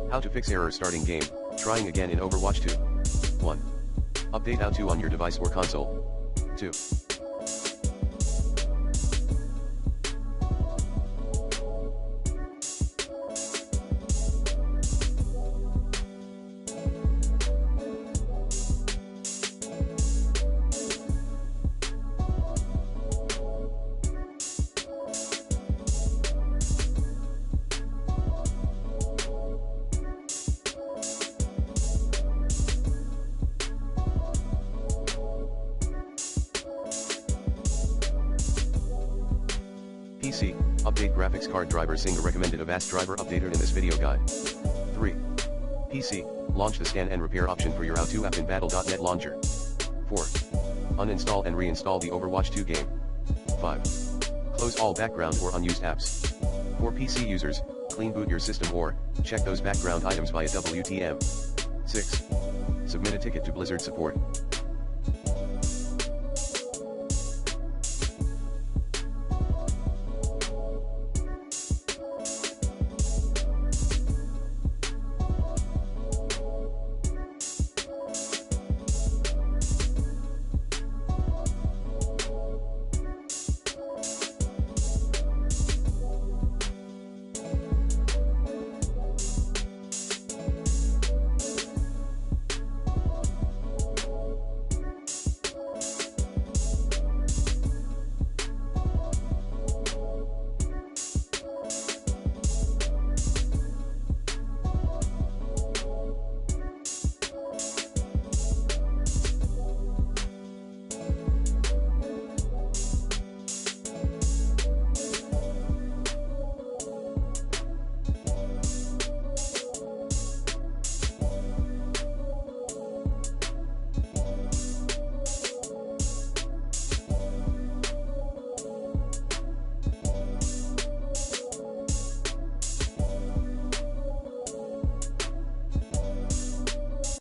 How to fix error starting game, trying again in Overwatch 2. 1. Update how to on your device or console. 2. PC, update graphics card driver Singa recommended Avast driver updated in this video guide. 3. PC, launch the scan and repair option for your How2 app in Battle.net launcher. 4. Uninstall and reinstall the Overwatch 2 game. 5. Close all background or unused apps. For PC users, clean boot your system or check those background items via WTM. 6. Submit a ticket to Blizzard support.